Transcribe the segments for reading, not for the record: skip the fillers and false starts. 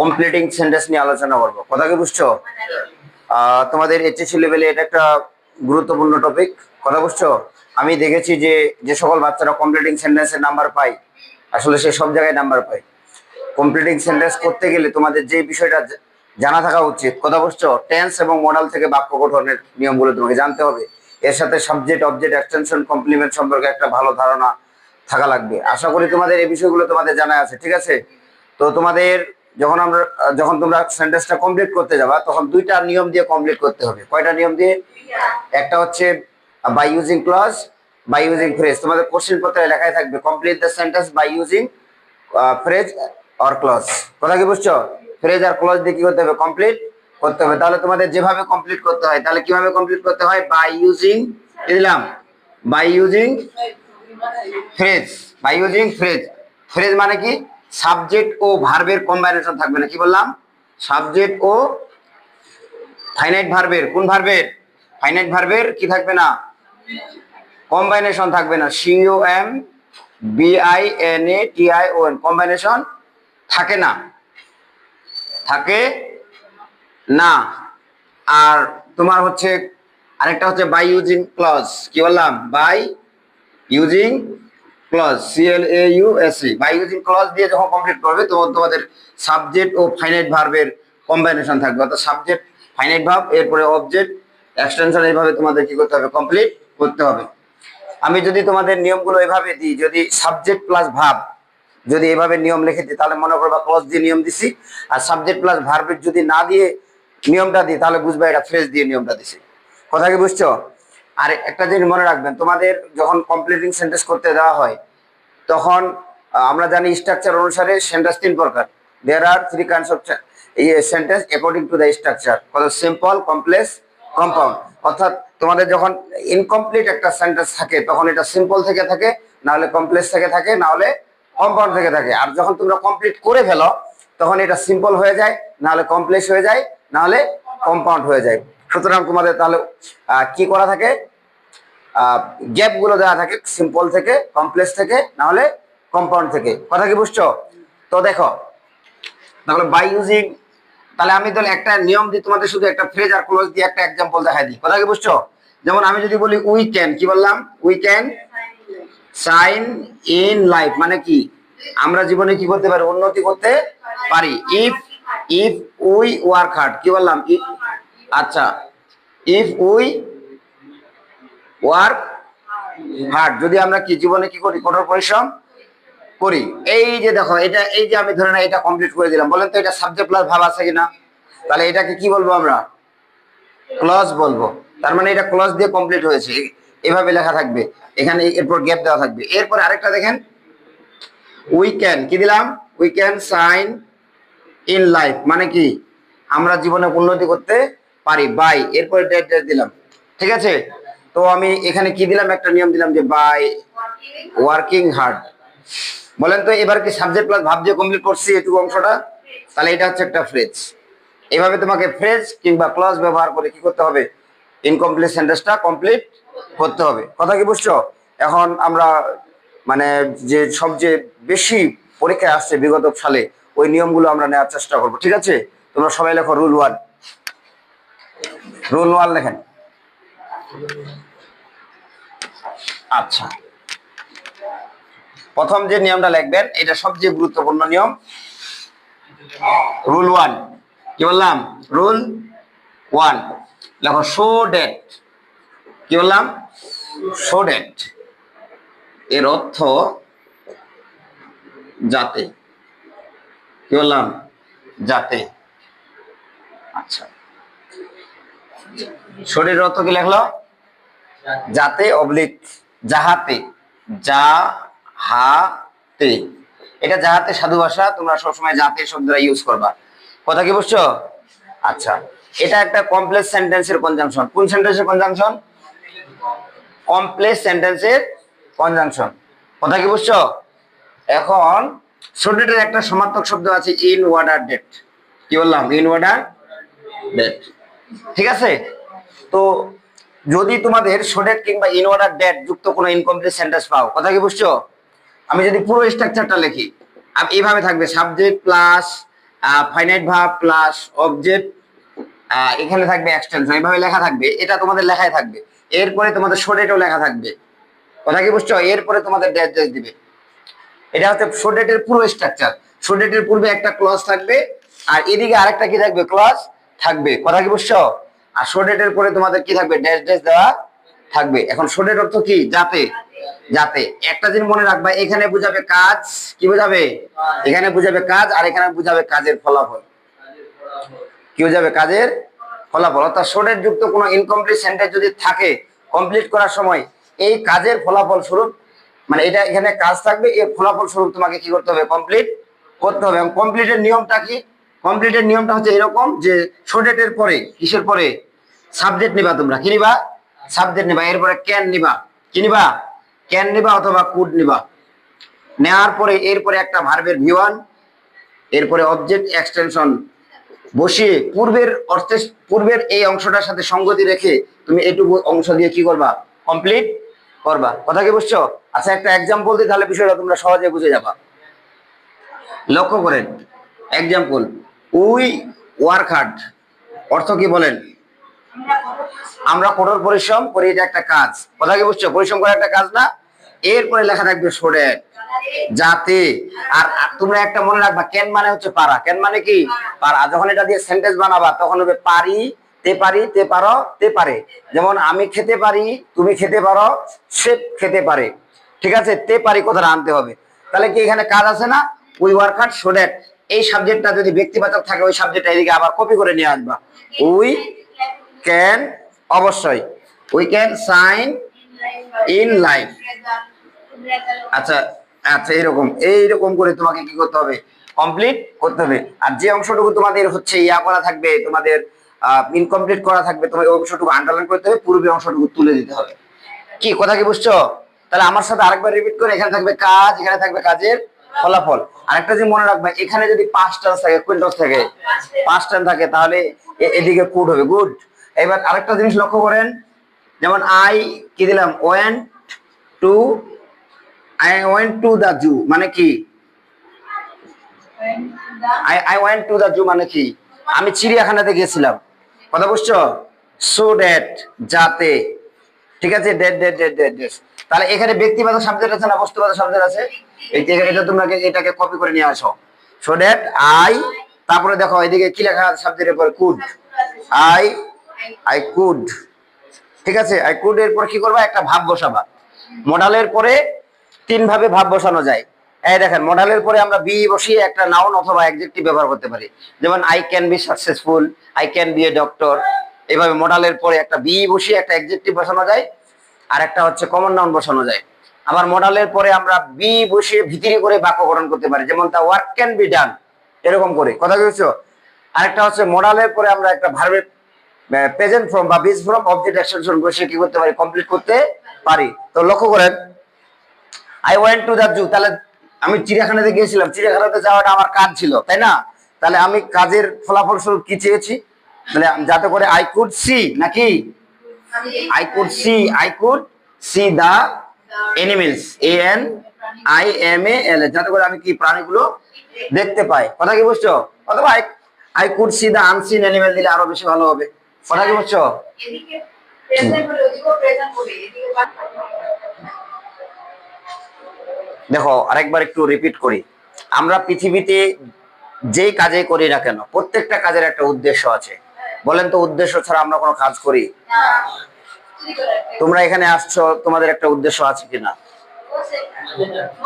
Completing sentence নিয়ে আলোচনা করবো। কথা কি বুঝছো? তোমাদের এইচএসসি লেভেলে এটা একটা গুরুত্বপূর্ণ টপিক। কথা বুঝছো? আমি দেখেছি যে যে সকল বাচ্চারা কমপ্লিটিং সেন্টেন্সের নাম্বার পায়, আসলে সে সব জায়গায় নাম্বার পায়। কমপ্লিটিং সেন্টেন্স করতে গেলে তোমাদের যে বিষয়টা জানা থাকা উচিত, কথা বুঝছো, টেন্স এবং মডাল থেকে বাক্য গঠনের নিয়মগুলো তোমাকে জানতে হবে। এর সাথে সাবজেক্ট, অবজেক্ট, এক্সটেনশন, কমপ্লিমেন্ট সম্পর্কে একটা ভালো ধারণা থাকা লাগবে। আশা করি তোমাদের এই বিষয়গুলো তোমাদের জানা আছে, ঠিক আছে? তো তোমাদের যখন তোমরা সেন্টেন্সটা কমপ্লিট করতে যাবা, তখন দুইটা নিয়ম দিয়ে কমপ্লিট করতে হবে। কয়টা নিয়ম দিয়ে? একটা হচ্ছে by using clause, by using phrase. তোমাদের কোশ্চেন পত্রে লেখাই থাকবে complete the sentence by using phrase or clause. কথা কি বুঝছো? ফ্রেজ আর ক্লজ দিয়ে কি করতে হবে? কমপ্লিট করতে হবে। তাহলে তোমাদের যেভাবে কমপ্লিট করতে হয়, তাহলে কিভাবে কমপ্লিট করতে হয়? বাই ইউজিং, দিলাম by using phrase, by using phrase. Phrase মানে কি? সাবজেক্ট ও ভার্বের কম্বাইনেশন থাকবে না। কি বললাম? সাবজেক্ট ও ফাইনাইট ভার্বের, কোন ভার্বের? ফাইনাইট ভার্বের কি থাকবে না? কম্বাইনেশন থাকবে না। সিওএম বিআইএনএটিআইওএন, কম্বাইনেশন থাকে না, থাকে না। আর তোমার হচ্ছে আরেকটা হচ্ছে বাই ইউজিং ক্লজ। কি বললাম? By using clause, CLAUSE, by using clause দিয়ে যখন কমপ্লিট করবে তখন তোমাদের সাবজেক্ট ও ফাইনাইট ভার্বের কম্বাইনেশন থাকবে। অর্থাৎ সাবজেক্ট, ফাইনাইট ভার্ব, এরপরে অবজেক্ট, এক্সটেনশন, এইভাবে তোমাদের কি করতে হবে? কমপ্লিট করতে হবে। আমি যদি তোমাদের নিয়মগুলো এভাবে দিই, যদি সাবজেক্ট প্লাস ভার্ব যদি এভাবে নিয়ম লিখে দিই, তাহলে মনে করবা ক্লজ দিয়ে নিয়ম দিছি। আর সাবজেক্ট প্লাস ভার্বের যদি না দিয়ে নিয়মটা দিই, তাহলে বুঝবা এটা ফ্রেজ দিয়ে নিয়মটা দিছি। কথা কি বুঝছো? আর একটা জিনিস মনে রাখবেন, তোমাদের যখন কমপ্লিটিং সেন্টেন্স করতে দেওয়া হয়, তখন আমরা জানি স্ট্রাকচার অনুসারে সেন্টেন্স তিন প্রকার। There are three kinds of sentence according to the structure. Simple, complex, compound. অর্থাৎ তোমাদের যখন ইনকমপ্লিট একটা সেন্টেন্স থাকে, তখন এটা সিম্পল থেকে থাকে, না হলে কমপ্লেক্স থেকে থাকে, না হলে কম্পাউন্ড থেকে থাকে। আর যখন তোমরা কমপ্লিট করে ফেলো, তখন এটা সিম্পল হয়ে যায়, না হলে কমপ্লেক্স হয়ে যায়, না হলে কম্পাউন্ড হয়ে যায়। সুতরাং তোমাদের তাহলে কি করা থাকে? গ্যাপ গুলো দেওয়া থাকে, সিম্পল থেকে, কমপ্লেক্স থেকে, না হলে কম্পাউন্ড থেকে। কথা কি বুঝছো? তো দেখো, তাহলে বাই ইউজিং, তাহলে আমি তাহলে একটা নিয়ম দিই তোমাদের, শুধু একটা ফ্রেজ আর ক্লোজ দিয়ে একটা এক্সাম্পল দেখাই দিই। কথা কি বুঝছো? যেমন আমি যদি বলি উই ক্যান, কি বললাম? We can shine in life, মানে কি? আমরা জীবনে কি করতে পারি? উন্নতি করতে পারি। If if we work hard, কি বললাম? আচ্ছা, ইফ উই ওয়ার্ক হার্ড, যদি আমরা কি জীবনে কি করি? কঠোর পরিশ্রম করি। এই যে দেখো, এটা এই যে আমি ধরে না এটা কমপ্লিট করে দিলাম, বলেন তো এটা সাবজেক্ট প্লাস ভার্ব আছে কিনা? তাহলে এটাকে কি বলবো আমরা? ক্লজ বলবো। তার মানে এটা ক্লজ দিয়ে কমপ্লিট হয়েছে। এভাবে লেখা থাকবে, এখানে এরপর গ্যাপ দেওয়া থাকবে। এরপর আরেকটা দেখেন, উই ক্যান, কি দিলাম? We can shine in life, মানে কি? আমরা জীবনে উন্নতি করতে পারি। বাই, এরপর ডেট দিলাম, ঠিক আছে? তো আমি এখানে কি দিলাম? একটা নিয়ম দিলাম যে বাই ওয়ার্কিং হার্ড। বলেন তো এবার কি সাবজেক্ট প্লাস ভার্ব দিয়ে কমপ্লিট করছি এটুকু অংশটা? তাহলে এটা হচ্ছে একটা ফ্রেজ। এইভাবে তোমাকে ফ্রেজ কিংবা ক্লজ ব্যবহার করে কি করতে হবে? ইনকমপ্লিট সেন্টেন্সটা কমপ্লিট করতে হবে। কথা কি বুঝছো? এখন আমরা মানে যে সবচেয়ে বেশি পরীক্ষায় আসছে বিগত সালে, ওই নিয়মগুলো আমরা নেওয়ার চেষ্টা করবো, ঠিক আছে? তোমরা সবাই লেখো রুল 1। রুল 1 লেখেন। আচ্ছা, প্রথম যে নিয়মটা লিখবেন, এটা সবচেয়ে গুরুত্বপূর্ণ নিয়ম। রুল 1, কি বললাম? রুল 1 লেখো, শো ডেট। কি বললাম? শো ডেট এর অর্থ যাতে। কি বললাম? যাতে। আচ্ছা, শোডের অর্থ কি লেখলো? যাতে অবলিক যাহাতে, যাহাতে। এটা যাহাতে সাধু ভাষা, তোমরা সবসময় যাতে শব্দটা ইউজ করবা। কথা কি বুঝছো? আচ্ছা, এটা একটা কমপ্লেক্স সেন্টেন্সের কনজাংশন। কোন সেন্টেন্সের কনজাংশন? কমপ্লেক্স সেন্টেন্সের কনজাংশন। কথা কি বুঝছো? এখন শোডেটের একটা সমার্থক শব্দ আছে, ইন ওয়ার্ডার ডেট। কি বললাম? ইন ওয়ার্ডার ডেট, ঠিক আছে? তো যদি তোমাদের শোডেট কিংবা ইন অর্ডার ডেট যুক্ত কোনো ইনকমপ্লিট সেন্টেন্স পাও, কথা কি বুঝছো? আমি যদি পুরো স্ট্রাকচারটা লিখি, এইভাবে থাকবে, subject plus finite verb plus object, এখানে থাকবে এক্সটেনশন, এইভাবে লেখা থাকবে, এটা তোমাদের লেখায় থাকবে। এরপরে তোমাদের শর্টেটও লেখা থাকবে, কথা কি বুঝছো? এরপরে তোমাদের ড্যাশ ড্যাশ দিবে। এটা হচ্ছে শর্টেটের পুরো স্ট্রাকচার। শর্টেটের পূর্বে একটা ক্লজ থাকবে, আর এদিকে আরেকটা কি থাকবে, ক্লজ থাকবে, কথা কি বুঝছো? আর শর্টেটের পরে তোমাদের কি থাকবে, ড্যাশ ড্যাশ দেওয়া থাকবে। এখন শর্টেট অর্থ কি, যাতে। যাতে একটা জিনিস মনে রাখবা, এখানে বুঝাবে কাজ, কি বুঝাবে, এখানে বুঝাবে কাজ, আর এখানে বুঝাবে কাজের ফলাফল। কি বুঝাবে, কাজের ফলাফল। অর্থাৎ শর্টেট যুক্ত কোনো ইনকমপ্লিট সেন্টেন্স যদি থাকে কমপ্লিট করার সময়, এই কাজের ফলাফল স্বরূপ, মানে এটা এখানে কাজ থাকবে, এর ফলাফল স্বরূপ তোমাকে কি করতে হবে, কমপ্লিট করতে হবে। এবং কমপ্লিটের নিয়মটা কি, কমপ্লিটের নিয়মটা হচ্ছে এরকম যে শর্টেটের পরে কিসের পরে, সাবজেক্ট নিবা, তোমরা কি নিবা, সাবজেক্ট নিবা, এরপরে ক্যান নিবা, কি নিবা, ক্যান নিবা অথবা কুড নিবা। নেওয়ার পরে এরপরে একটা ভার্বের ভি1, এরপরে অবজেক্ট এক্সটেনশন বসিয়ে পূর্বের অর্থে, পূর্বের এই অংশটার সাথে সঙ্গতি রেখে তুমি এইটুকু অংশ দিয়ে কি করবা, কমপ্লিট করবা, কথা কি বুঝছো? আচ্ছা, একটা এক্সাম্পল দিই, তাহলে বিষয়টা তোমরা সহজে বুঝে যাবা। লক্ষ্য করেন, এক্সাম্পল, উই ওয়ার্ক হার্ড অর্থ কি বলেন, আমরা কঠোর পরিশ্রম করি, এটা একটা কাজ, কথা কি বুঝছো? পরিশ্রম করা একটা কাজ না? এরপরে লেখা থাকবে শোডেড, যাতে। আর তোমরা একটা মনে রাখবা, ক্যান মানে হচ্ছে পারা, ক্যান মানে কি, পারা। যখন এটা দিয়ে সেন্টেন্স বানাবা তখন হবে পারি, তে পারি, তে পারো, তে পারে। যেমন আমি খেতে পারি, তুমি খেতে পারো, সে খেতে পারে, ঠিক আছে? তে পারি কথাটা আনতে হবে। তাহলে কি এখানে কাজ আছে না, we work hard so that. এই সাবজেক্টটা যদি ব্যক্তিবাচক থাকে, ওই সাবজেক্টটা এদিকে আবার কপি করে নিয়ে আসবা, উই ক্যান, অবশ্যই we can shine in life. আচ্ছা, আচ্ছা, এইরকম করে তোমাকে কি করতে হবে, কমপ্লিট করতে হবে। আর যে অংশটুকু তোমাদের হচ্ছে ইয়া করা থাকবে, তোমাদের ইনকমপ্লিট করা থাকবে, তোমার ওই অংশটুকু আন্ডারলাইন করতে হবে, পূর্বে অংশটুকু তুলে দিতে হবে। কি, কথা কি বুঝছো? তাহলে আমার সাথে আরেকবার রিপিট করে, এখানে থাকবে কাজ, এখানে থাকবে কাজের ফলাফল। আরেকটা যে মনে রাখবে, এখানে যদি পাস্ট টেন্স থাকে, কুইন্টস থাকে, পাস্ট টেন্স থাকে, তাহলে এদিকে কুড হবে, গুড। এবার আরেকটা জিনিস লক্ষ্য করেন, যেমন আই কি দিলাম, two I went to the zoo মানে কি, I went to the zoo মানে কি, আমি চিড়িয়াখানাতে গেছিলাম, কথা বুঝছো? সো দ্যাট, যাতে, ঠিক আছে? Dot dot dot dot dot. তাহলে এখানে ব্যক্তিবাচক সাবজেক্ট আছে না বস্তুবাচক সাবজেক্ট আছে? এটা তোমরা এটাকে কপি করে নিয়ে আসো, সো দ্যাট আই, তারপরে দেখো এদিকে কি লেখা আছে সাবজেক্টের পরে, কুড, আই আই কুড, ঠিক আছে? আই কুড এর পর কি করবা, একটা ভাব বসাবা। মডালের পরে তিন ভাবে ভাব বসানো যায়। এই দেখেন, মডালের পরে আমরা বি বসিয়ে একটা নাউন অথবা অ্যাডজেক্টিভ ব্যবহার করতে পারি, যেমন I can be successful, I can B a doctor. এইভাবে মডালের পরে একটা বি বসিয়ে একটা অ্যাডজেক্টিভ বসানো যায়, আর একটা হচ্ছে কমন নাউন বসানো যায়। আবার মডালের পরে আমরা বি বসিয়ে ভিতরি করে বাক্য গঠন করতে পারি, যেমন the work can be done, এরকম করে, কথা বুঝছো? আরেকটা হচ্ছে মডালের পরে আমরা একটা ভার্বের প্রেজেন্ট ফর্ম বা বিজ ফর্ম অবজেক্ট এক্সটেনশন বসিয়ে কি করতে পারি, কমপ্লিট করতে পারি। তো লক্ষ্য করেন, I went to the zoo, তাহলে আমি চিড়িয়াখানাতে গিয়েছিলাম, চিড়িয়াখানাতে যাওয়াটা আমার কাজ ছিল, তাই না? তাহলে আমি কাজের ফলাফল স্বরূপ কি চেয়েছি, মানে যাতে করে আই কুড সি, নাকি I could see the animals, ANIMAL, যাতে করে আমি কি প্রাণীগুলো দেখতে পাই, কথা কি বুঝছো? অথবা I could see the unseen animal দিলে আরো বেশি ভালো হবে, কথা কি বুঝছো? দেখো আরেকবার একটু রিপিট করি, আমরা পৃথিবীতে যেই কাজে করি না কেন, প্রত্যেকটা কাজের একটা উদ্দেশ্য আছে। বলেন তো, উদ্দেশ্য ছাড়া আমরা কোনো কাজ করি? তোমরা এখানে আসছো, তোমাদের একটা উদ্দেশ্য আছে কিনা?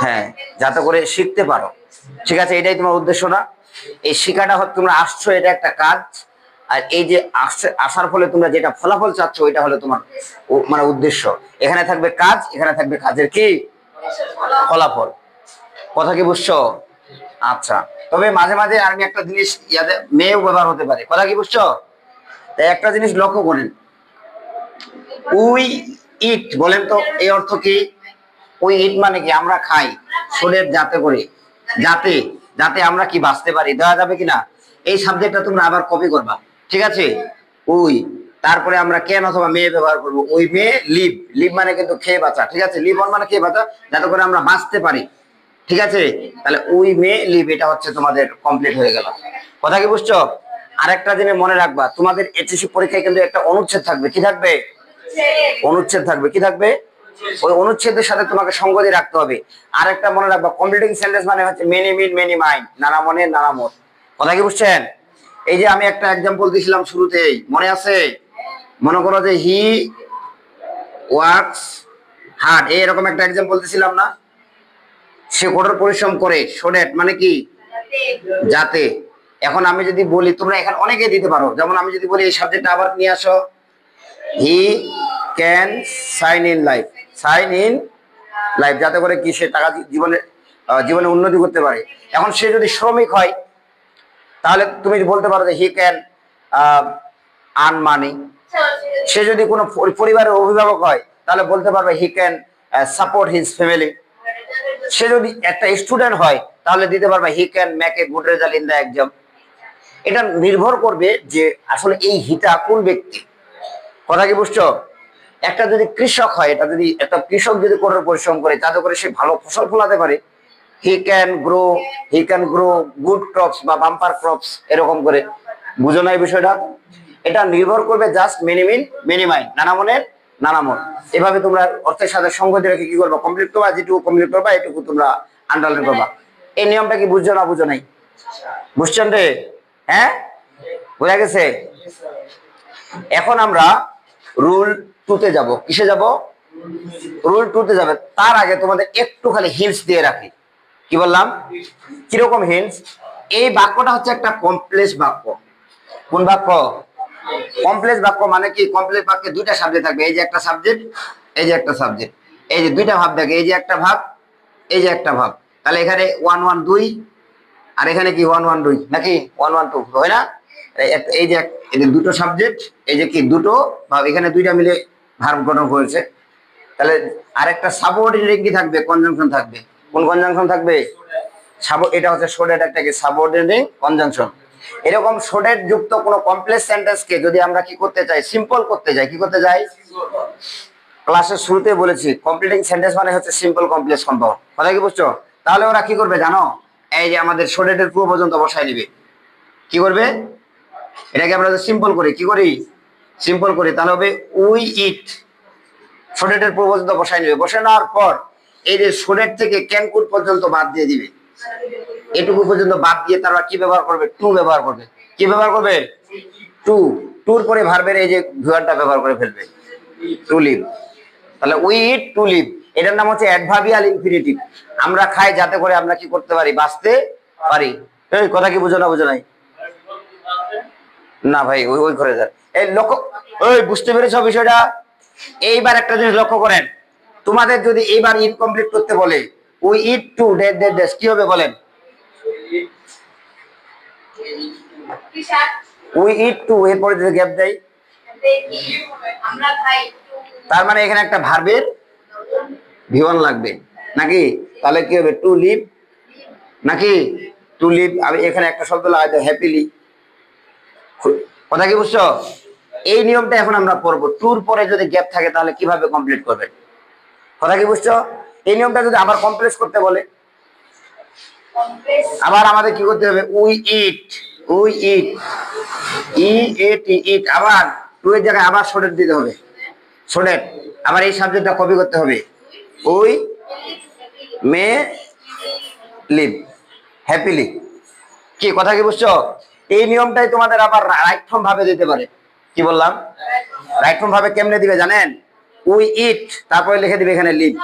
হ্যাঁ, যাতে করে শিখতে পারো, ঠিক আছে? এটাই তোমার উদ্দেশ্য না? এই শিখাটা তোমরা আসছো, এটা একটা কাজ। আর এই যে আসার ফলে তোমরা যেটা ফলাফল চাচ্ছ, এটা হলো তোমার মানে উদ্দেশ্য। এখানে থাকবে কাজ, এখানে থাকবে কাজের কি ফলাফল, কথা কি বুঝছো? আচ্ছা, তবে মাঝে মাঝে আমি একটা জিনিস ইয়াদে মেয়েও ব্যবহার হতে পারে, কথা কি বুঝছো? তাই একটা জিনিস লক্ষ্য করেন, উই ইট, বলেন তো এই অর্থ কি? উই ইট মানে কি, আমরা খাই, শোনের যাতে করে, যাতে, যাতে আমরা কি বাঁচতে পারি, দেওয়া যাবে কিনা? এই সাবজেক্টটা তোমরা আবার কপি করবা, ঠিক আছে? উই, তারপরে আমরা ক্যান অথবা মে ব্যবহার করবো, উই মে লিভ, লিভ মানে কিন্তু খেয়ে বাঁচা, ঠিক আছে? লিভ অন মানে খেয়ে বাঁচা, যাতে করে আমরা বাঁচতে পারি, ঠিক আছে? তাহলে উই মে লিভ, এটা হচ্ছে তোমাদের কমপ্লিট হয়ে গেল। কথা কি বুঝছো? আরেকটা জিনিস মনে রাখবা, তোমাদের এইচএসসি পরীক্ষায় কিন্তু একটা অনুচ্ছেদ থাকবে। কি থাকবে? অনুচ্ছেদ থাকবে। কি থাকবে? ওই অনুচ্ছেদের সাথে তোমাকে সঙ্গতি রাখতে হবে। আরেকটা মনে রাখবা, কমপ্লিটিং সেন্টেন্স মানে হচ্ছে মেনি মিন মেনি মাইন্ড, নানা মনে নানা মত। কথা কি বুঝছেন? এই যে আমি একটা এক্সাম্পল দিয়েছিলাম শুরুতেই, মনে আছে? মনে করো যে হি ওয়ার্কস হার্ড, এরকম একটা এক্সাম্পল দিয়েছিলাম না? সে কঠোর পরিশ্রম করে, সোডেট মানে কি? যাতে। এখন আমি যদি বলি, তোমরা এখানে অনেকে দিতে পারো, যেমন আমি যদি বলি এই সাবজেক্টটা আবার নিয়ে আসো, he can shine in life, shine in life, যাতে করে কি সে টাকা জীবনে জীবনে উন্নতি করতে পারে। এখন সে যদি শ্রমিক হয়, তাহলে তুমি বলতে পারো যে হি ক্যান আর্ন মানি। সে যদি কোনো পরিবারের অভিভাবক হয়, তাহলে বলতে পারবে he can support his family. সে যদি একটা স্টুডেন্ট হয়, তাহলে দিতে পারবে he can make a good result in the exam. এটা নির্ভর করবে যে আসলে এই হিটা কোন ব্যক্তি। কথা কি বুঝছো? একটা যদি কৃষক হয়, এটা যদি একটা কৃষক যদি কঠোর পরিশ্রম করে, যাতে করে সে ভালো ফসল ফলাতে পারে, he can grow good crops বা বাম্পার ক্রপস, এরকম করে। বুঝো না এই বিষয়টা? এটা নির্ভর করবে জাস্ট মিনিমিন মিনিমাই, নানা মনের নানা মন। এভাবে তোমরা অর্থের সাথে সঙ্গতি রেখে কি করবা? কমপ্লিট করবা। যেটুকু কমপ্লিট করবা এটুকু তোমরা আন্ডারলাইন করবা। এই নিয়মটা কি বুঝছো না বুঝো নাই? বুঝছেন রে? হ্যাঁ, বোঝা গেছে? এখন আমরা রুল 2 তে যাব। কিসে যাব? রুল 2 তে যাবে। তার আগে তোমাদের একটু খালি হিন্টস দিয়ে রাখি। কি বললাম? কিরকম হিন্টস? এই বাক্যটা হচ্ছে একটা কমপ্লেক্স বাক্য। কোন বাক্য? কমপ্লেক্স বাক্য মানে কি? কমপ্লেক্স বাক্যে দুইটা সাবজেক্ট থাকবে। এই যে একটা সাবজেক্ট, এই যে একটা সাবজেক্ট, এই যে দুইটা ভাব থাকে। এই যে একটা ভাব, এই যে একটা ভাব। তাহলে এখানে 1 1 2, আর এখানে কি 1 1 2 নাকি 1 1 2 হয় না? এই যে দুটো সাবজেক্ট, এই যে কি দুটো ভাব, এখানে দুইটা মিলে ভার্ব গঠন করেছে। তাহলে আরেকটা সাবঅর্ডিনেট কি থাকবে? কনজাংশন থাকবে। কোন কনজাংশন থাকবে? এটা হচ্ছে শোডেড একটা কি সাবঅর্ডিনেটিং কনজাংশন। এরকম শোডেড যুক্ত কোন কমপ্লেক্স সেন্টেন্সকে যদি আমরা কি করতে চাই? সিম্পল করতে চাই। কি করতে চাই? ক্লাসের শুরুতে বলেছি, কমপ্লিটিং সেন্টেন্স মানে হচ্ছে সিম্পল কমপ্লেক্স কম্পাউন্ড। কথা কি বুঝছো? তাহলে ওরা কি করবে জানো? এই যে আমাদের শোডেডের পুরো পর্যন্ত বসায় নিবে। কি করবে? এটাকে আমরা সিম্পল করি, কি করি? সিম্পল করি। তাহলে হবে উই ইট, শোডেটের পুরো পর্যন্ত বসায় নিবে। বসে নেওয়ার পর এই যে শোডেট থেকে ক্যানকুট পর্যন্ত বাদ দিয়ে দিবে। এটুকু পর্যন্ত বাদ দিয়ে তারা কি ব্যবহার করবে? টু ব্যবহার করবে। কি ব্যবহার করবে? টু। টুর পরে ভার্বের এই যে ভিউয়ারটা ব্যবহার করে ফেলবে, টু লিভ। তাহলে উই ইট টু লিভ, এটার নাম হচ্ছে অ্যাডভার্বিয়াল ইনফিনিটিভ। আমরা খাই যাতে করে আমরা কি করতে পারি? বাঁচতে পারি। এই কথা কি বুঝো না বুঝো নাই? না ভাই, ওই ওই ঘরে যান। এই লক্ষ্য, ওই বুঝতে পেরেছো বিষয়টা? এইবার একটা জিনিস লক্ষ্য করেন, তোমাদের যদি এইবার ইনকমপ্লিট করতে বলে we eat to dot dot dot, কি হবে বলেন? উই ইট টু, এরপরে যদি গ্যাপ দেয়, তার মানে এখানে একটা ভার্বের ভিওয়ান লাগবে নাকি? তাহলে কি হবে? টু লিভ নাকি? To live. আমি এখানে একটা শব্দ লাগাই দাও, হ্যাপিলি। কথা কি বুঝছো? এই নিয়মটা এখন আমরা পড়বো। টুর পরে যদি গ্যাপ থাকে তাহলে কিভাবে কমপ্লিট করবে? কথা কি বুঝছো? এই নিয়মটা যদি আবার কমপ্লেক্স করতে বলে, আবার আমাদের কি করতে হবে? উই ইট, উই ইট, ই এট ইট, আবার টু এর জায়গায় আবার শোডেট দিতে হবে। শোডেট, আবার এই সাবজেক্টটা কপি করতে হবে। We may live happily. কি কথা কি বুঝছো? এই নিয়মটাই তোমাদের আবার রাইট ফর্ম ভাবে দিতে পারে। কি বললাম? রাইট ফর্ম ভাবে কেমনে দিবে জানেন? উই ইট, তারপরে লিখে দিবে এখানে লিভ।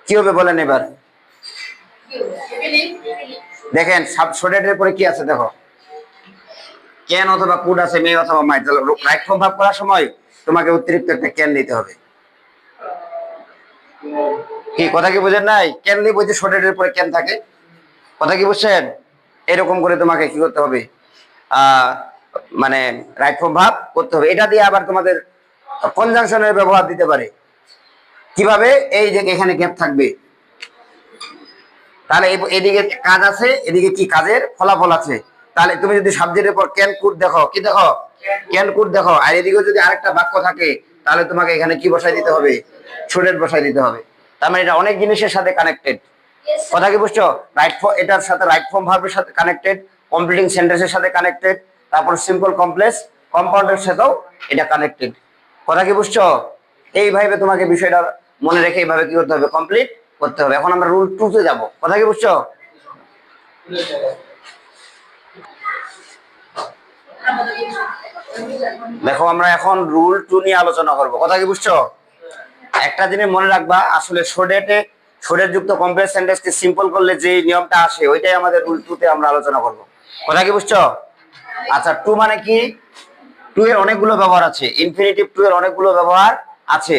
কি হবে বলেন এবার? দেখেন সাবশোডেটের পরে কি আছে দেখো, ক্যান অথবা কুড আছে, মে অথবা মাইট। রাইট ফর্ম ভাব করার সময় তোমাকে অতিরিক্ত একটা ক্যান নিতে হবে। কি কথা কি বুঝেন নাই? ক্যান নিয়ে বলছে শোডেটের পরে ক্যান থাকে। কথা কি বুঝছেন? এরকম করে তোমাকে কি করতে হবে? মানে রাইট ফর্ম ভাব করতে হবে। এটা দিয়ে আবার তোমাদের কনজাংশনের ব্যবহার দিতে পারে। কিভাবে? এই যে এখানে গ্যাপ থাকবে, তাহলে এদিকে কাজ আছে, এদিকে কি কাজের ফলাফল আছে। তাহলে তুমি যদি সাবজেক্টের পর ক্যান কুড দেখো, কি দেখো? ক্যান কুড দেখো, আর এদিকে যদি আরেকটা বাক্য থাকে, তাহলে তোমাকে এখানে কি বসাই দিতে হবে? শোডেট বসাই দিতে হবে। তার মানে এটা অনেক জিনিসের সাথে কানেক্টেড। কথা কি বুঝছো? রাইট ফর্ম এটার সাথে রাইট ফর্ম ভার্বের সাথে কানেক্টেড, কমপ্লিটিং সেন্টেন্সের সাথে কানেক্টেড, তারপর সিম্পল কমপ্লেক্স কম্পাউন্ডের সাথেও এটা কানেক্টেড। কথা কি বুঝছো? এইভাবে তোমাকে বিষয়টা মনে রেখে এইভাবে কি করতে হবে, কমপ্লিট করতে হবে। এখন আমরা রুল 2 তে যাব। কথা কি বুঝছো? দেখো আমরা এখন রুল 2 নিয়ে আলোচনা করব। কথা কি বুঝছো? একটা জিনিস মনে রাখবা, আসলে শোডেট যুক্ত কমপ্লেক্স সেন্টেন্সকে সিম্পল করলে যে নিয়মটা আসে ওইটাই আমাদের রুল 2 তে আমরা আলোচনা করব। কথা কি বুঝছো? আচ্ছা, 2 মানে কি? 2 এর অনেকগুলো ব্যবহার আছে, ইনফিনিটিভ 2 এর অনেকগুলো ব্যবহার আছে।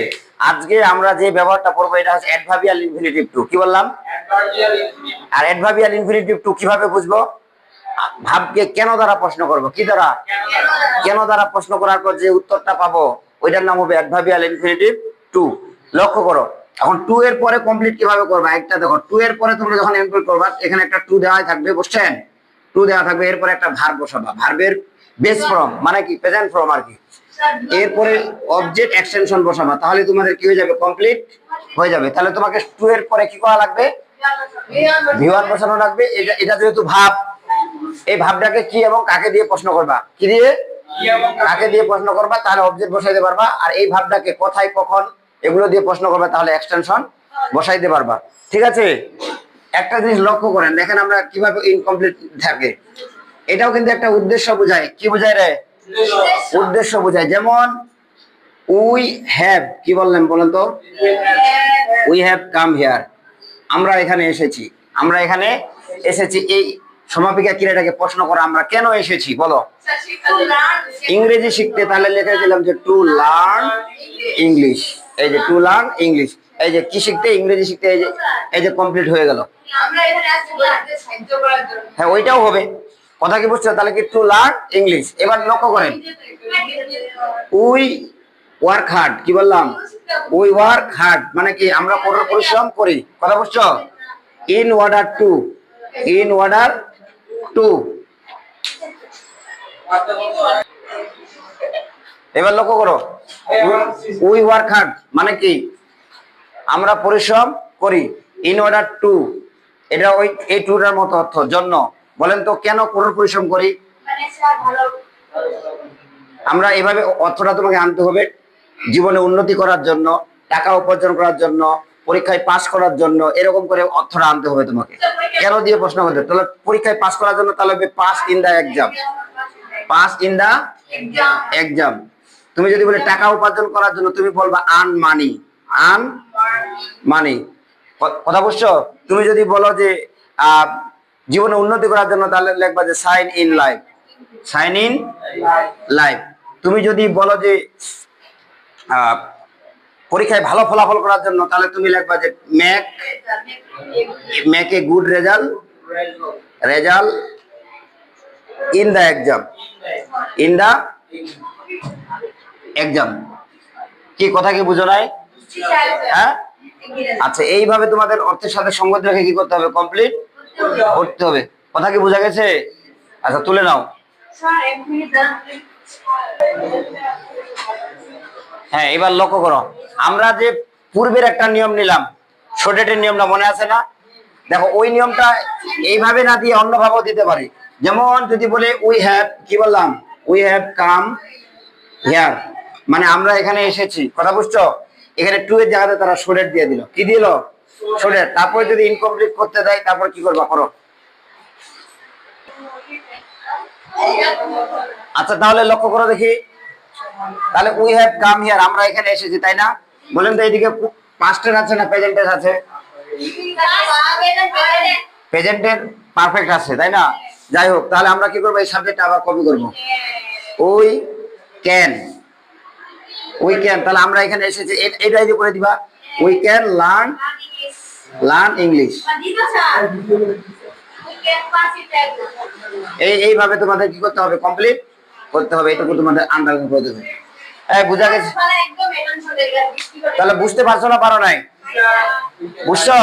আজকে আমরা যে ব্যবহারটা পড়বো এটা হচ্ছে অ্যাডভার্বিয়াল ইনফিনিটিভ 2। কি বললাম? আর অ্যাডভার্বিয়াল ইনফিনিটিভ 2 কিভাবে বুঝবো? ভাবকে কেন দ্বারা প্রশ্ন করব, কি দ্বারা? কেন দ্বারা প্রশ্ন করার পর যে উত্তরটা পাবো ওইটার নাম হবে অ্যাডভার্বিয়াল ইনফিনিটিভ 2। লক্ষ্য করো, এখন 2 এর পরে কমপ্লিট কিভাবে করবা? একটা দেখো, 2 এর পরে তোমরা যখন এমপ্লয় করবা এখানে একটা 2 দেওয়াই থাকবে, বুঝছেন? 2 দেওয়া থাকবে, এরপরে একটা ভার্ব বসাবা। ভার্বের বেস ফর্ম মানে কি? প্রেজেন্ট ফর্ম আর কি। এরপরে অবজেক্ট এক্সটেনশন বসাবা, তাহলে তোমাদের কি হয়ে যাবে? কমপ্লিট হয়ে যাবে। তাহলে তোমাকে 2 এর পরে কি করা লাগবে? V1 বসানো লাগবে। এটা যেহেতু ভাব, এই ভাবটাকে কি এবং কাকে দিয়ে প্রশ্ন করবা? কি দিয়ে? কাকে দিয়ে প্রশ্ন করবা, তাহলে অবজেক্ট বসাইতে পারবা। আর এই ভাবটাকে কোথায়, কখন, এগুলো দিয়ে প্রশ্ন করবা, তাহলে এক্সটেনশন বসাইতে পারবা। ঠিক আছে? একটা জিনিস লক্ষ্য করেন, দেখেন আমরা কিভাবে ইনকমপ্লিট থাকে। এটাও কিন্তু একটা উদ্দেশ্য বোঝায়। কি বোঝায় রে? উদ্দেশ্য বোঝায়। যেমন উই হ্যাভ, কি বললেন বলেন তো? উই হ্যাভ কাম হিয়ার, আমরা এখানে এসেছি। আমরা এখানে এসেছি, এই সমাপিকা ক্রিয়াটাকে প্রশ্ন করা, আমরা কেন এসেছি বলো? ইংরেজি শিখতে। তাহলে লিখে দিলাম যে টু লার্ন ইংলিশ। এই যে টু লার্ন ইংলিশ, এই যে কি শিখতে? ইংরেজি শিখতে। এই যে কমপ্লিট হয়ে গেল। হ্যাঁ, ওইটাও হবে। কথা কি বুঝছো? তাহলে কি টু লার্ন ইংলিশ। এবার লক্ষ্য করেন, উই ওয়ার্ক হার্ড, কি বললাম? উই ওয়ার্ক হার্ড মানে কি? আমরা কঠোর পরিশ্রম করি। কথা বুঝছো? In order to, in order two. এবার লক্ষ্য করো, উই ওয়ার্ক হার্ড মানে কি? আমরা পরিশ্রম করি। ইন অর্ডার টু, এটা ওই এই টুটার মতো অর্থ, জন্য। বলেন তো কেন কঠোর পরিশ্রম করি? আমরা এভাবে অর্থটা তোমাকে আনতে হবে, জীবনে উন্নতি করার জন্য, টাকা উপার্জন করার জন্য, পরীক্ষায় পাস করার জন্য, এরকম করে অর্থটা আনতে হবে তোমাকে। কেন দিয়ে প্রশ্ন করতে? তাহলে পরীক্ষায় পাস করার জন্য তাহলে pass in the exam, pass in the exam. তুমি যদি বলে টাকা উপার্জন করার জন্য, তুমি বলবা আর্ন মানি, আর্ন মানি। কথা বুঝছো? তুমি যদি বলো যে জীবনে উন্নতি করার জন্য, তাহলে লিখবা যে shine in life, shine in life. তুমি যদি বলো যে পরীক্ষায় ভালো ফলাফল করার জন্য, তাহলে তুমি লিখবা যে make a good result, result in the exam, in the exam. কি কথা কি বুঝো নাই? হ্যাঁ, আচ্ছা, এইভাবে তোমাদের অর্থের সাথে সঙ্গতি রেখে কি করতে হবে? কমপ্লিট করতে হবে। কথা কি বোঝা গেছে? আচ্ছা, তুলে নাও। হ্যাঁ, এবার লক্ষ্য করো, আমরা যে পূর্বের একটা নিয়ম নিলাম, শর্টেটের নিয়মটা মনে আছে না? দেখো, ওই নিয়মটা এইভাবে না দিয়ে অন্যভাবেও দিতে পারি। যেমন যদি বলে উই হ্যাভ, কি বললাম? উই হ্যাভ কাম হিয়ার মানে আমরা এখানে এসেছি। কথা বুঝছো? এখানে টু এর জায়গাতে তারা শর্টেট দিয়ে দিল। কি দিল? শর্টেট। তারপরে যদি ইনকমপ্লিট করতে দেয়, তারপর কি করবা? করো। আচ্ছা, তাহলে লক্ষ্য করো দেখি। তাহলে উই হ্যাভ কাম হিয়ার, আমরা এখানে এসেছি, তাই না? বলেন তো এইদিকে পাস্টের আছে না প্রেজেন্টের আছে? প্রেজেন্টের পারফেক্ট আছে, তাই না? যাই হোক, তাহলে আমরা কি করবো? এই সাবজেক্টটা আবার কপি করব। We can, we can. তাহলে আমরা এখানে এসেছি, এটাই দিয়ে করে দিবা। We can learn, learn English. এইভাবে তোমাদের কি করতে হবে? কমপ্লিট করতে হবে। এটুকু তোমাদের আন্ডারলাইন করে দেবে। বুঝা গেছে? তাহলে বুঝতে পারছো না? পারো নাই? বুঝছো?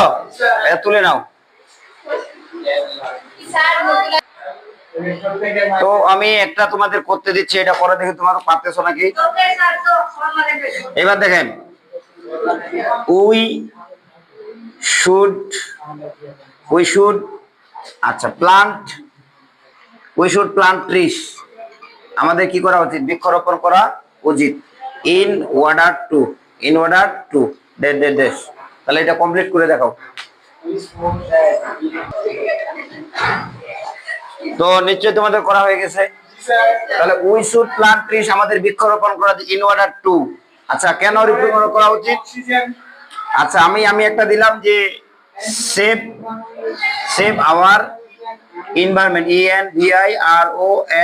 এটা তুলে নাও। তো আমি একটা তোমাদের করতে দিচ্ছি, এটা করে দেখে তোমার পারতেছো নাকি? এবার দেখেন, উই শুড, উই শুড, আচ্ছা plant, we should plant trees, আমাদের কি করা উচিত, বৃক্ষরোপণ করা উচিত। In order to, in order to date dot dot. তাহলে এটা কমপ্লিট করে দেখাও। তো নিশ্চয়ই তোমাদের করা হয়ে গেছে। তাহলে উই শুড প্লান্ট ট্রিস, আমাদের বৃক্ষরোপণ করা ইন অর্ডার টু। আচ্ছা কেন বৃক্ষরোপণ করা উচিত? আচ্ছা আমি একটা দিলাম যে save, save our environment, ENVIRONMENT,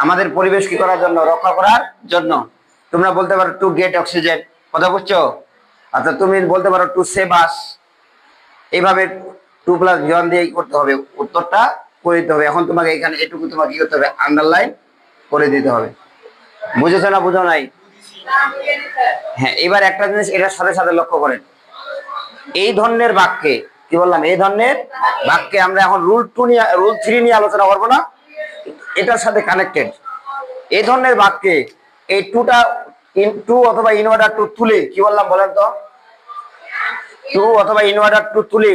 আমাদের পরিবেশ কি করার জন্য, রক্ষা করার জন্য। তোমরা বলতে পারো টু গেট অক্সিজেন, কথা বুঝছো? আচ্ছা তুমি বলতে পারো টু সেভ আস। এইভাবে 2+V1 দিয়ে করতে হবে, উত্তরটা করে দিতে হবে। এখন তোমাকে এখানে এটুকু তোমাকে কি করতে হবে, আন্ডারলাইন করে দিতে হবে। বুঝেছো না বুঝো নাই? হ্যাঁ, এবার একটা জিনিস এটার সাথে সাথে লক্ষ্য করেন, এই ধরনের বাক্যে কি বললাম, এই ধরনের বাক্যে আমরা এখন রুল 3 নিয়ে আলোচনা করবো না, এটার সাথে কানেক্টেড। এই ধরনের বাক্যে এই টু অথবা ইন অর্ডার টু তুলে কি বললাম বলেন তো, টু অথবা ইন অর্ডার টু তুলে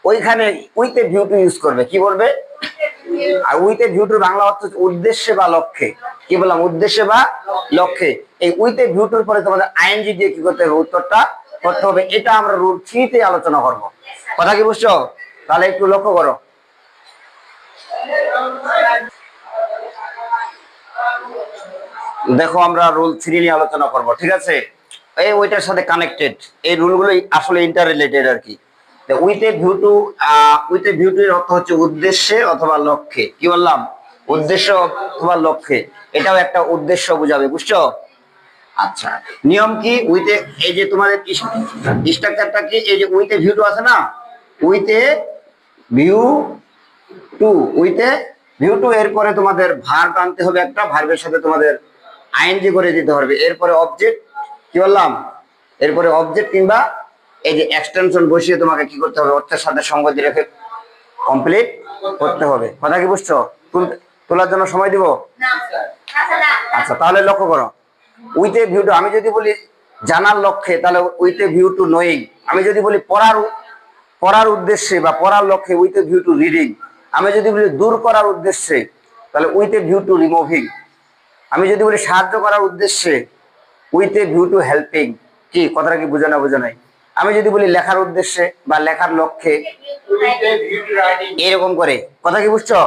ওইখানে with a view to use করবে, কি বলবে? আর উইথ এ ভিউ টুর বাংলা অর্থ উদ্দেশ্যে বা লক্ষ্যে, কি বললাম, উদ্দেশ্যে বা লক্ষ্যে। এই উইথ এ ভিউ টুর পরে তোমাদের আইএনজি দিয়ে কি করতে হবে, উত্তরটা করতে হবে। এটা আমরা রুল 3 তে আলোচনা করব, কথা কি বুঝছো? তাহলে একটু লক্ষ্য করো। দেখো আমরা রুল 3 নিয়ে আলোচনা করব, ঠিক আছে? এই ওইটার সাথে কানেক্টেড, এই রুলগুলো আসলে ইন্টার রিলেটেড আর কি। With a view to, with a view two এর অর্থ হচ্ছে উদ্দেশ্যে অথবা লক্ষ্যে, কি বললাম, উদ্দেশ্য অথবা লক্ষ্যে। এটাও একটা উদ্দেশ্য বুঝাবে, বুঝছো? আচ্ছা নিয়ম কি, উইথ এ, এই যে তোমাদের স্ট্রাকচারটা কি, এই যে উইথ এ ভিউ টু আছে না, with a view to, with a view two এরপরে তোমাদের ভার্ব আনতে হবে একটা, ভার্বের সাথে তোমাদের আইএনজি করে দিতে হবে। এরপরে অবজেক্ট, কি বললাম, এরপরে অবজেক্ট কিংবা এই যে এক্সটেনশন বসিয়ে তোমাকে কি করতে হবে, অর্থের সাথে সঙ্গতি রেখে কমপ্লিট করতে হবে, কথা কি বুঝছো? তোলার জন্য সময় দিব? আচ্ছা তাহলে লক্ষ্য করো, উইথ এ ভিউ টু, আমি যদি বলি জানার লক্ষ্যে তাহলে with a view two knowing. আমি যদি বলি পড়ার উদ্দেশ্যে বা পড়ার লক্ষ্যে with a view to reading. আমি যদি বলি দূর করার উদ্দেশ্যে তাহলে with a view two removing. আমি যদি বলি সাহায্য করার উদ্দেশ্যে with a view two helping. কি কথাটা কি বুঝো না বুঝো নাই? আমি যদি বলি লেখার উদ্দেশ্যে বা লেখার লক্ষ্যে, এরকম করে, কথা কি বুঝছো?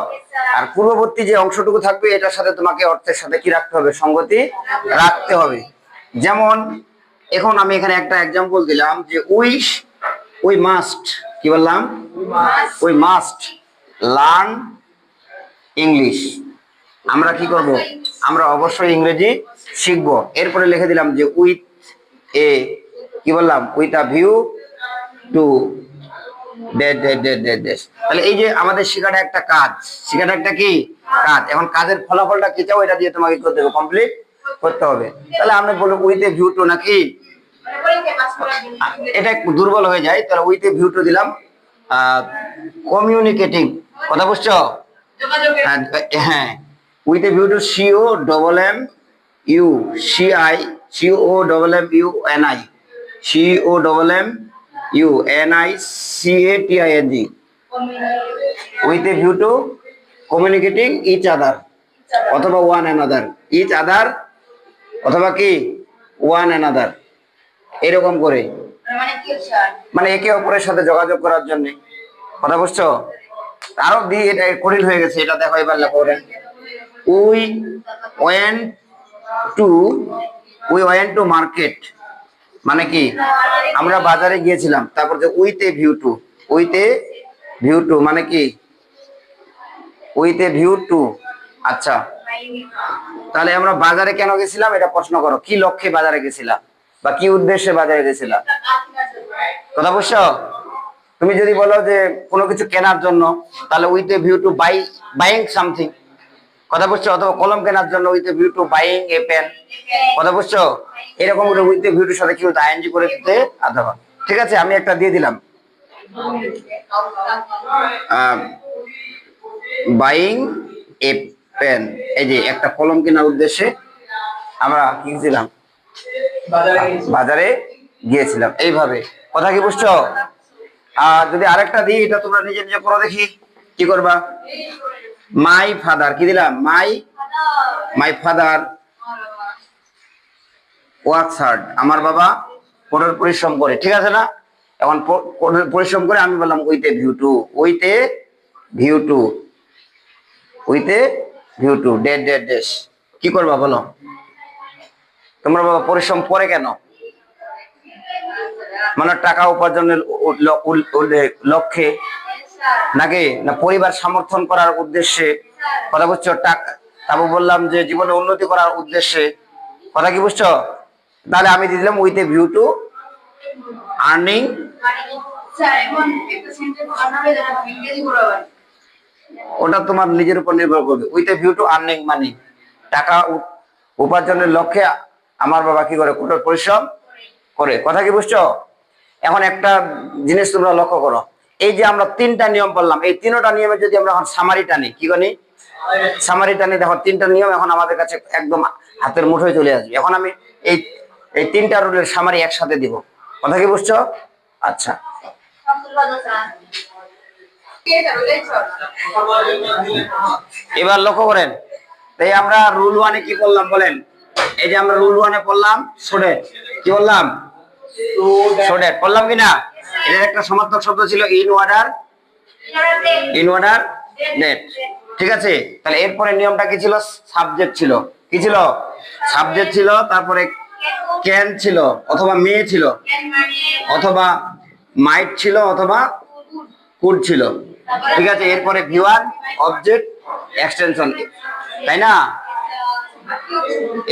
আর পূর্ববর্তী যে অংশটুকু থাকবে এটার সাথে তোমাকে অর্থের সাথে কি রাখতে হবে, সঙ্গতি রাখতে হবে। যেমন এখন আমি এখানে একটা এক্সাম্পল দিলাম যে উই মাস্ট, কি বললাম, উই মাস্ট লার্ন ইংলিশ। আমরা কি করব, আমরা অবশ্যই ইংরেজি শিখবো। এরপরে লিখে দিলাম যে উইথ এ, কি বললাম, উইথ আ ভিউ টু তাহলে এই যে আমাদের শেখাটা একটা কাজ, শেখাটা একটা কি কাজ। এখন কাজের ফলাফলটা কি চাও, এটা দিয়ে তোমাকে করতে হবে, কমপ্লিট করতে হবে। তাহলে আমরা বলবো উইথ এ ভিউ টু, নাকি এটা একটু দুর্বল হয়ে যায়, তাহলে উইথ এ ভিউ টু দিলাম কমিউনিকেটিং, কথা বুঝছো? হ্যাঁ, with a view two COMMUNICATING, with a view to communicating each other অথবা one another, each other অথবা কি one another, এরকম করে, মানে একে অপরের সাথে যোগাযোগ করার জন্য, কথা বুঝছো? আরো দিয়ে এটা কঠিন হয়ে গেছে, এটা দেখো এবার লেখো। উই ওয়েন্ট টু মার্কেট, মানে কি আমরা বাজারে গিয়েছিলাম। তারপর যে with a view to, with a view two মানে কি, উইথ এ ভিউ টু। আচ্ছা তাহলে আমরা বাজারে কেন গেছিলাম, এটা প্রশ্ন করো, কি লক্ষ্যে বাজারে গেছিলাম বা কি উদ্দেশ্যে বাজারে গেছিলাম, কথা বুঝছো? তুমি যদি বলো যে কোনো কিছু কেনার জন্য তাহলে with a view to buying something, কথা বুঝছো? অথবা কলম কেনার জন্য with a view to buying a pen, কথা বুঝছো? এরকম করে উইথ এ ভিউ টুর সাথে কি হতো, আইএনজি করে দিতে অথবা। ঠিক আছে, আমি একটা দিয়ে দিলাম বাইং এ পেন, এই যে একটা কলম কেনার উদ্দেশ্যে আমরা কি ছিলাম, বাজারে গিয়েছিলাম, এইভাবে। কথা কি বুঝছো? আর যদি আরেকটা দিই, এটা তোমরা নিজে নিজে পড়ো দেখি কি করবা। মাই ফাদার, কি দিলাম? মাই মাই ফাদার ওয়ার্কস হার্ড, আমার বাবা কঠোর পরিশ্রম করে, ঠিক আছে না? এখন কঠোর পরিশ্রম করে, আমি বললাম with a view to, with a view to, with a view to date date days. কি করবা বলো? তোমার বাবা পরিশ্রম করে কেন? মানে টাকা উপার্জনের লক্ষ্যে, নাকি না পরিবার সমর্থন করার উদ্দেশ্যে? কথা বুঝছো? তারপর বললাম যে জীবনে উন্নতি করার উদ্দেশ্যে। কথা কি বুঝছো? তাহলে আমি দিয়ে দিলাম with a view two earning. ওটা তোমার নিজের উপর নির্ভর করবে। With a view two earning money, টাকা উপার্জনের লক্ষ্যে আমার বাবা কি করে? কঠোর পরিশ্রম করে। কথা কি বুঝছো? এখন একটা জিনিস তোমরা লক্ষ্য করো, এই যে আমরা তিনটা নিয়ম বললাম, এই তিনটা নিয়মে যদি আমরা এখন সামারি টানি, কি করি? সামারি টানি, দেখো তিনটা নিয়ম এখন আমাদের কাছে একদম হাতের মুঠোয় চলে আসবে। এখন আমি এই এই তিনটা রুলের সামারি একসাথে দিব। কথা কি বুঝছো? আচ্ছা, এবার লক্ষ্য করেন, তাই আমরা রুল ওয়ানে কি করলাম বলেন? এই যে আমরা রুল ওয়ানে পড়লাম সোডেট, কি বললাম? সোডেট পড়লাম কিনা? এর একটা সমার্থক শব্দ ছিল in water, in water net, ঠিক আছে? তাহলে এরপরে নিয়মটা কি ছিল? সাবজেক্ট ছিল। কি ছিল? সাবজেক্ট ছিল। তারপরে ক্যান ছিল, অথবা মেয়ে ছিল, অথবা মাইট ছিল, অথবা কুড ছিল, ঠিক আছে? এরপরে ভিউয়ার, অবজেক্ট, এক্সটেনশন, তাই না?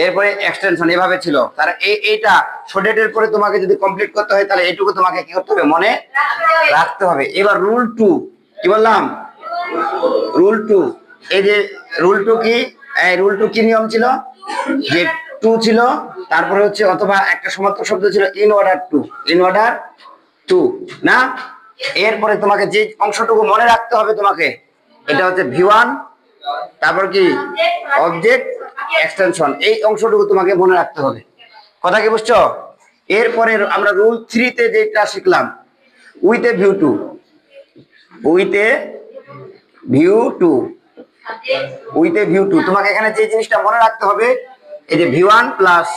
এরপরে এক্সটেনশন, এভাবে ছিল। তার এইটা শর্টেটের পরে তোমাকে যদি কমপ্লিট করতে হয়, তাহলে এইটুকু তোমাকে কি করতে হবে? মনে রাখতে হবে। এবার রুল টু, কি বললাম? রুল টু, এই যে রুল টু কি? এই রুল টু কি নিয়ম ছিল? যে টু ছিল, তারপরে হচ্ছে অথবা একটা সমার্থক শব্দ ছিল in order to, in order two, না? এরপরে তোমাকে যে অংশটুকু মনে রাখতে হবে তোমাকে, এটা হচ্ছে ভিওয়ান, তারপর কি অবজেক্ট, এক্সটেনশন, এই অংশটুকু তোমাকে মনে রাখতে হবে। কথা কি বুঝছো? এরপরে আমরা রুল থ্রিতে যেটা শিখলাম, with a view to, with a view to, with a view two, তোমাকে এখানে যে জিনিসটা মনে রাখতে হবে, এই যে ভিওয়ান প্লাস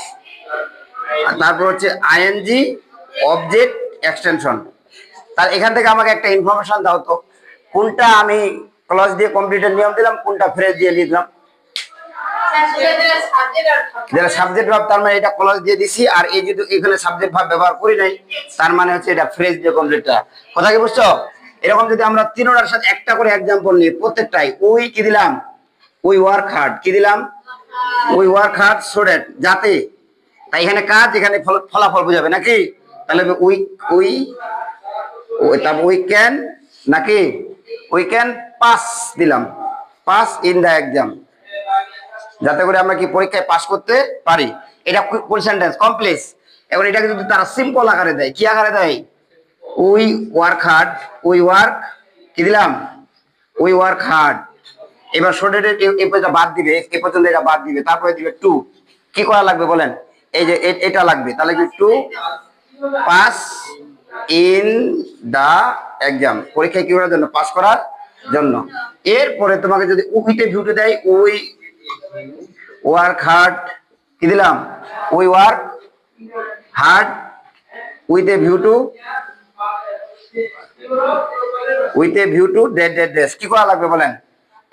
তারপর হচ্ছে আইএনজি, অবজেক্ট, এক্সটেনশন। তার এখান থেকে আমাকে একটা ইনফরমেশন দাও তো, কোনটা আমি ক্লজ দিয়ে কমপ্লিটের নিয়ম দিলাম, কোনটা ফ্রেজ দিয়ে দিলাম? যেটা সাবজেক্ট ভাব, তার মানে এটা ক্লজ দিয়ে দিছি। আর এই যদি এখানে সাবজেক্ট ভাব ব্যবহার করি নাই, তার মানে হচ্ছে এটা ফ্রেজ দিয়ে কমপ্লিটটা। কথা কি বুঝছো? এরকম যদি আমরা তিনটার সাথে একটা করে এক্সাম্পল নিই, প্রত্যেকটাই উই কি দিলাম? উই ওয়ার্ক হার্ড, কি দিলাম? We work hard so that, যাতে, তাই এখানে কাজ, এখানে ফলাফল বোঝাবে নাকি? তাহলে উই উই তারপর উই ক্যান, নাকি উই ক্যান পাস দিলাম, পাস ইন দা এক্সাম, যাতে করে আমরা কি পরীক্ষায় পাস করতে পারি। এটা ফুল সেন্টেন্স কমপ্লেক্স। এখন এটাকে যদি তারা সিম্পল আকারে দেয়, কি আকারে দেয়? We work hard, we work, কি দিলাম? We work hard. এবার শর্টেড এই পর্যন্ত বাদ দিবে, এই পর্যন্ত এটা বাদ দিবে, তারপরে দিবে টু। কি করা লাগবে বলেন? এই যে এটা লাগবে, তাহলে কি to pass in the exam, পরীক্ষায় কি করার জন্য? পাস করার জন্য। এরপরে তোমাকে যদি উইতে ভিউতে দেয়, উই ওয়ার্ক হার্ড, কি দিলাম? We work hard with a view to, with a view to date date days. কি করা লাগবে বলেন?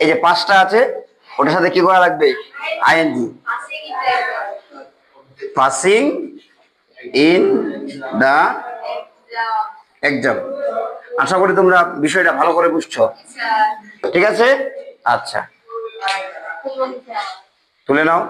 এই যে পাঁচটা আছে, ওটার সাথে কি করা লাগবে? ING, passing in the exam. আশা করি তোমরা বিষয়টা ভালো করে বুঝছো, ঠিক আছে? আচ্ছা, তুলে নাও।